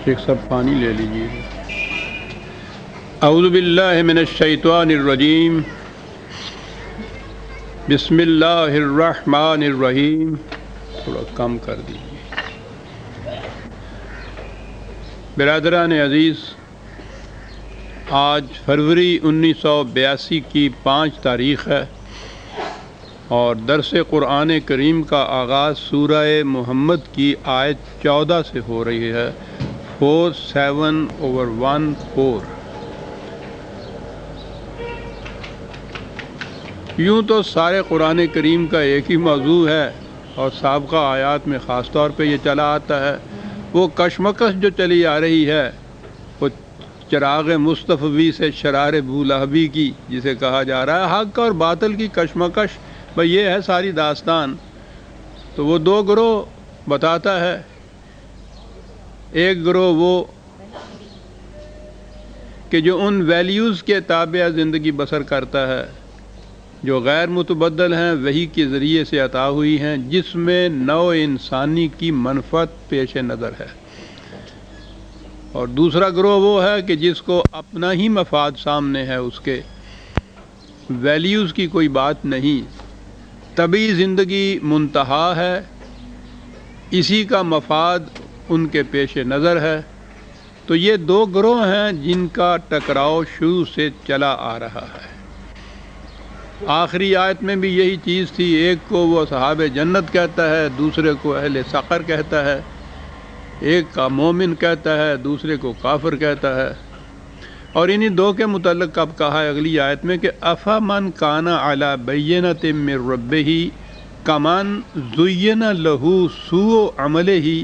شیخ صاحب پانی لے لیجیے. اعوذ باللہ من الشیطان الرجیم. بسم اللہ الرحمن الرحیم. تھوڑا کم کر دیجیے. برادران عزیز، آج فروری 1982 کی 5 تاریخ ہے اور درس قرآن کریم کا آغاز سورہ محمد کی آیت 14 سے ہو رہی ہے. 47/14. یوں تو سارے قرآن کریم کا ایک ہی موضوع ہے اور سابقہ آیات میں خاص طور پہ یہ چلا آتا ہے. وہ کشمکش جو چلی آ رہی ہے وہ چراغ مصطفی سے شرار بولہبی کی، جسے کہا جا رہا ہے حق اور باطل کی کشمکش. بھئی یہ ہے ساری داستان. تو وہ 2 گروہ بتاتا ہے. ایک گروہ وہ کہ جو ان ویلیوز کے تابع زندگی بسر کرتا ہے جو غیر متبدل ہیں، وحی کے ذریعے سے عطا ہوئی ہیں، جس میں نوع انسانی کی منفعت پیش نظر ہے. اور دوسرا گروہ وہ ہے کہ جس کو اپنا ہی مفاد سامنے ہے، اس کے ویلیوز کی کوئی بات نہیں. طبعی زندگی منتہا ہے، اسی کا مفاد ان کے پیش نظر ہے. تو یہ 2 گروہ ہیں جن کا ٹکراؤ شروع سے چلا آ رہا ہے. آخری آیت میں بھی یہی چیز تھی. ایک کو وہ اصحاب جنت کہتا ہے، دوسرے کو اہل سقر کہتا ہے. ایک کا مومن کہتا ہے، دوسرے کو کافر کہتا ہے. اور انہی 2 کے متعلق اب کہا ہے اگلی آیت میں کہ افمن کان علی بینۃ من ربہ کمن زین لہ سوء عملہ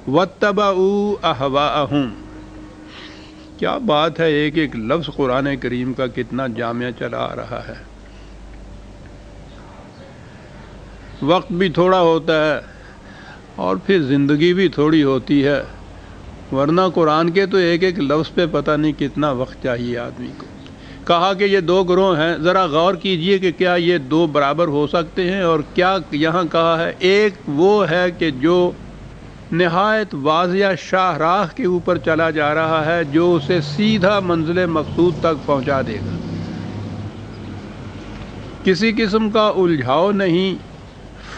واتبعوا اہواءہم. کیا بات ہے، ایک ایک لفظ قرآن کریم کا کتنا جامع چلا آ رہا ہے. وقت بھی تھوڑا ہوتا ہے اور پھر زندگی بھی تھوڑی ہوتی ہے، ورنہ قرآن کے تو ایک ایک لفظ پہ پتہ نہیں کتنا وقت چاہیے آدمی کو. کہا کہ یہ 2 گروہ ہیں. ذرا غور کیجئے کہ کیا یہ 2 برابر ہو سکتے ہیں. اور کیا یہاں کہا ہے ایک وہ ہے کہ جو نہایت واضح شاہراہ کے اوپر چلا جا رہا ہے، جو اسے سیدھا منزل مقصود تک پہنچا دے گا. کسی قسم کا الجھاؤ نہیں،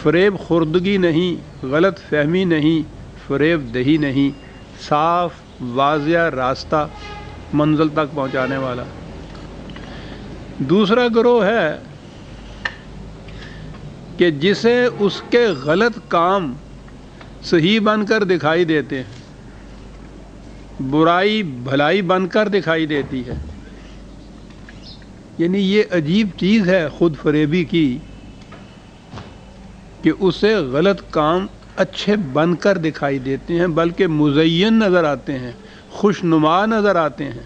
فریب خوردگی نہیں، غلط فہمی نہیں، فریب دہی نہیں. صاف واضح راستہ منزل تک پہنچانے والا. دوسرا گروہ ہے کہ جسے اس کے غلط کام صحیح بن کر دکھائی دیتے ہیں، برائی بھلائی بن کر دکھائی دیتی ہے. یعنی یہ عجیب چیز ہے خود فریبی کی کہ اسے غلط کام اچھے بن کر دکھائی دیتے ہیں، بلکہ مزین نظر آتے ہیں، خوشنما نظر آتے ہیں.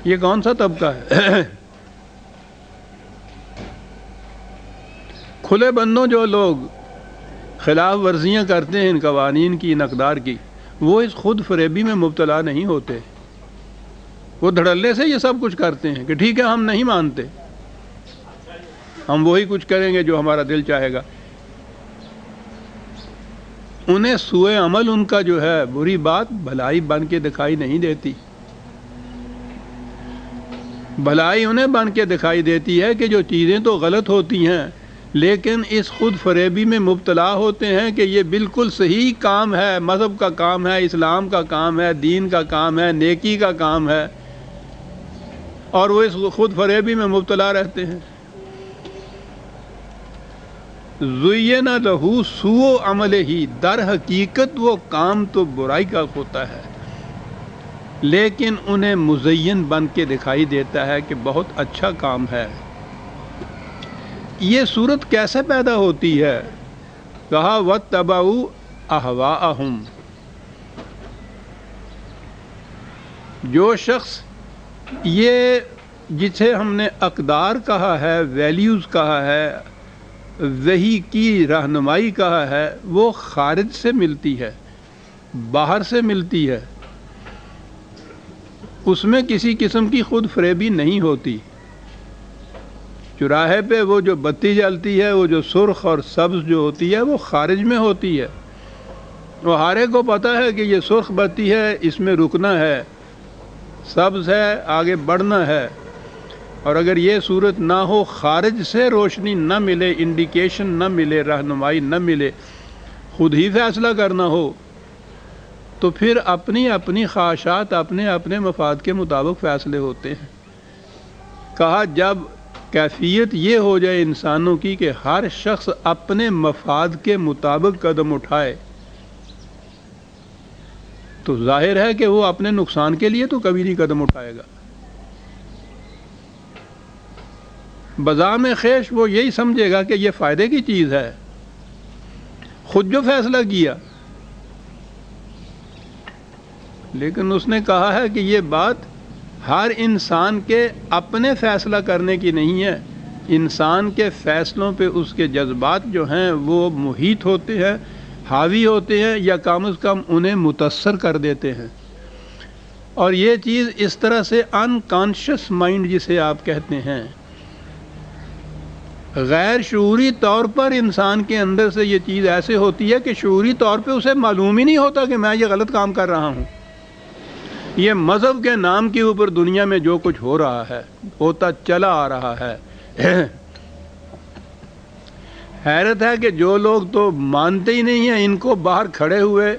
یہ کون سا طبقہ ہے؟ کھلے بندوں جو لوگ خلاف ورزیاں کرتے ہیں ان قوانین کی، ان اقدار کی، وہ اس خود فریبی میں مبتلا نہیں ہوتے. وہ دھڑلے سے یہ سب کچھ کرتے ہیں کہ ٹھیک ہے ہم نہیں مانتے، ہم وہی کچھ کریں گے جو ہمارا دل چاہے گا. انہیں سوء عمل ان کا جو ہے، بری بات بھلائی بن کے دکھائی نہیں دیتی. بھلائی انہیں بن کے دکھائی دیتی ہے کہ جو چیزیں تو غلط ہوتی ہیں لیکن اس خود فریبی میں مبتلا ہوتے ہیں کہ یہ بالکل صحیح کام ہے، مذہب کا کام ہے، اسلام کا کام ہے، دین کا کام ہے، نیکی کا کام ہے، اور وہ اس خود فریبی میں مبتلا رہتے ہیں. زُیّنَ لَہُ سُوءُ عَمَلِهِ. در حقیقت وہ کام تو برائی کا ہوتا ہے لیکن انہیں مزین بن کے دکھائی دیتا ہے کہ بہت اچھا کام ہے. یہ صورت کیسے پیدا ہوتی ہے؟ کہا وَاتَّبَعُوا أَهْوَاءَهُمْ. جو شخص یہ جسے ہم نے اقدار کہا ہے، ویلیوز کہا ہے، وحی کی رہنمائی کہا ہے، وہ خارج سے ملتی ہے، باہر سے ملتی ہے. اس میں کسی قسم کی خود فریبی نہیں ہوتی. چوراہے پہ وہ جو بتی جلتی ہے، وہ جو سرخ اور سبز جو ہوتی ہے، وہ خارج میں ہوتی ہے. وہ ہر ایک کو پتہ ہے کہ یہ سرخ بتی ہے، اس میں رکنا ہے، سبز ہے آگے بڑھنا ہے، اور اگر یہ صورت نہ ہو، خارج سے روشنی نہ ملے، انڈیکیشن نہ ملے، رہنمائی نہ ملے، خود ہی فیصلہ کرنا ہو، تو پھر اپنی اپنی خواہشات، اپنے اپنے مفاد کے مطابق فیصلے ہوتے ہیں۔ کہا جب کیفیت یہ ہو جائے انسانوں کی کہ ہر شخص اپنے مفاد کے مطابق قدم اٹھائے، تو ظاہر ہے کہ وہ اپنے نقصان کے لیے تو کبھی نہیں قدم اٹھائے گا۔ بذام خیش وہ یہی سمجھے گا کہ یہ فائدے کی چیز ہے، خود جو فیصلہ کیا، لیکن اس نے کہا ہے کہ یہ بات ہر انسان کے اپنے فیصلہ کرنے کی نہیں ہے، انسان کے فیصلوں پہ اس کے جذبات جو ہیں وہ محیط ہوتے ہیں، حاوی ہوتے ہیں، یا کم از کم انہیں متاثر کر دیتے ہیں۔ اور یہ چیز اس طرح سے انکانشس مائنڈ جسے آپ کہتے ہیں، غیر شعوری طور پر انسان کے اندر سے یہ چیز ایسے ہوتی ہے کہ شعوری طور پہ اسے معلوم ہی نہیں ہوتا کہ میں یہ غلط کام کر رہا ہوں۔ یہ مذہب کے نام کے اوپر دنیا میں جو کچھ ہو رہا ہے، ہوتا چلا آ رہا ہے۔ حیرت ہے کہ جو لوگ تو مانتے ہی نہیں ہیں، ان کو باہر کھڑے ہوئے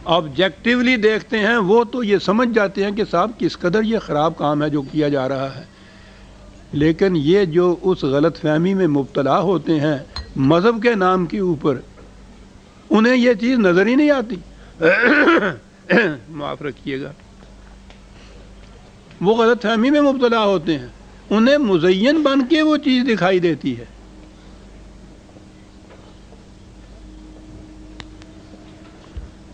آبجیکٹیولی دیکھتے ہیں، وہ تو یہ سمجھ جاتے ہیں کہ صاحب کس قدر یہ خراب کام ہے جو کیا جا رہا ہے۔ لیکن یہ جو اس غلط فہمی میں مبتلا ہوتے ہیں مذہب کے نام کے اوپر، انہیں یہ چیز نظر ہی نہیں آتی۔ معاف رکھیے گا، وہ غلط فہمی میں مبتلا ہوتے ہیں، انہیں مزین بن کے وہ چیز دکھائی دیتی ہے۔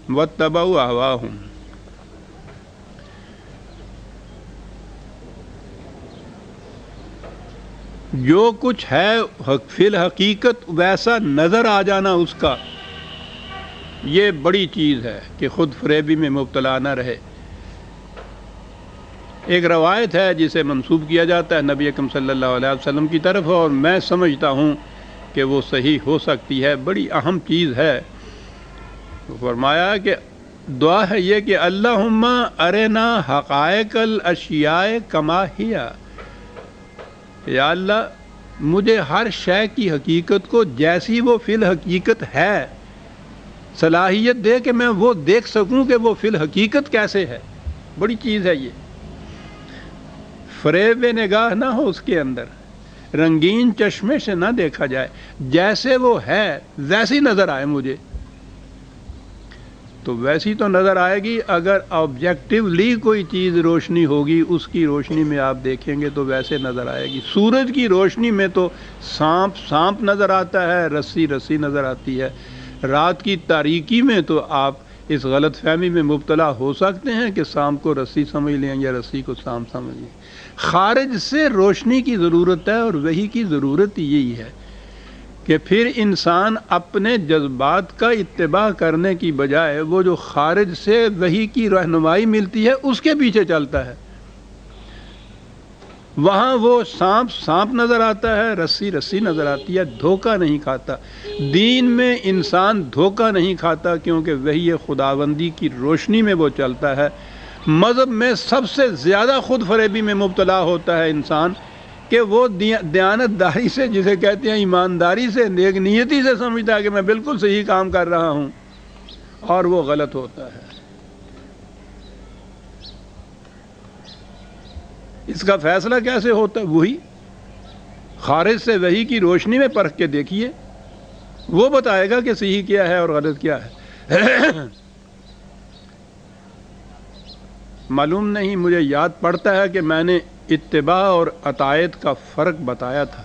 وَاتَّبَعُوا أَهْوَاءَهُمْ، جو کچھ ہے فی الحقیقت ویسا نظر آ جانا اس کا، یہ بڑی چیز ہے کہ خود فریبی میں مبتلا نہ رہے۔ ایک روایت ہے جسے منسوب کیا جاتا ہے نبی اکرم صلی اللہ علیہ وسلم کی طرف، اور میں سمجھتا ہوں کہ وہ صحیح ہو سکتی ہے، بڑی اہم چیز ہے۔ فرمایا کہ دعا ہے یہ کہ اللہم ارنا حقائق الاشیاء کما ہی، یا اللہ مجھے ہر شے کی حقیقت کو جیسی وہ فی الحقیقت ہے صلاحیت دے کہ میں وہ دیکھ سکوں کہ وہ فی الحقیقت کیسے ہے۔ بڑی چیز ہے یہ، فریب نگاہ نہ ہو اس کے اندر، رنگین چشمے سے نہ دیکھا جائے، جیسے وہ ہے ویسی نظر آئے مجھے، تو ویسی تو نظر آئے گی۔ اگر آبجیکٹیولی کوئی چیز روشنی ہوگی، اس کی روشنی میں آپ دیکھیں گے تو ویسے نظر آئے گی۔ سورج کی روشنی میں تو سانپ سانپ نظر آتا ہے، رسی رسی نظر آتی ہے۔ رات کی تاریکی میں تو آپ اس غلط فہمی میں مبتلا ہو سکتے ہیں کہ سانپ کو رسی سمجھ لیں یا رسی کو سانپ سمجھ لیں۔ خارج سے روشنی کی ضرورت ہے، اور وحی کی ضرورت یہی ہے کہ پھر انسان اپنے جذبات کا اتباع کرنے کی بجائے وہ جو خارج سے وحی کی رہنمائی ملتی ہے اس کے پیچھے چلتا ہے۔ وہاں وہ سانپ سانپ نظر آتا ہے، رسی رسی نظر آتی ہے، دھوکہ نہیں کھاتا۔ دین میں انسان دھوکہ نہیں کھاتا، کیونکہ وحی خداوندی کی روشنی میں وہ چلتا ہے۔ مذہب میں سب سے زیادہ خود فریبی میں مبتلا ہوتا ہے انسان کہ وہ دیانت داری سے، جسے کہتے ہیں ایمانداری سے، نیک نیتی سے سمجھتا ہے کہ میں بالکل صحیح کام کر رہا ہوں، اور وہ غلط ہوتا ہے۔ اس کا فیصلہ کیسے ہوتا ہے؟ وہی خارج سے وحی کی روشنی میں پرکھ کے دیکھیے، وہ بتائے گا کہ صحیح کیا ہے اور غلط کیا ہے۔ معلوم نہیں، مجھے یاد پڑتا ہے کہ میں نے اتباع اور اطاعت کا فرق بتایا تھا،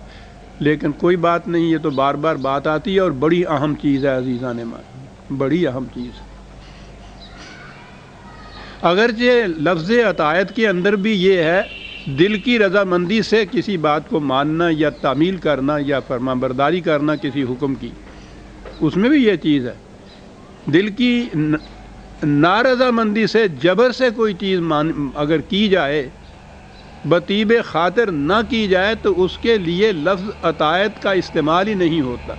لیکن کوئی بات نہیں، یہ تو بار بار بات آتی ہے، اور بڑی اہم چیز ہے عزیزان مان، بڑی اہم چیز ہے۔ اگرچہ لفظ اطاعت کے اندر بھی یہ ہے دل کی رضامندی سے کسی بات کو ماننا یا تعمیل کرنا یا فرمانبرداری کرنا کسی حکم کی، اس میں بھی یہ چیز ہے۔ دل کی نارضامندی سے، جبر سے کوئی چیز اگر کی جائے، بطیب خاطر نہ کی جائے، تو اس کے لیے لفظ اطاعت کا استعمال ہی نہیں ہوتا۔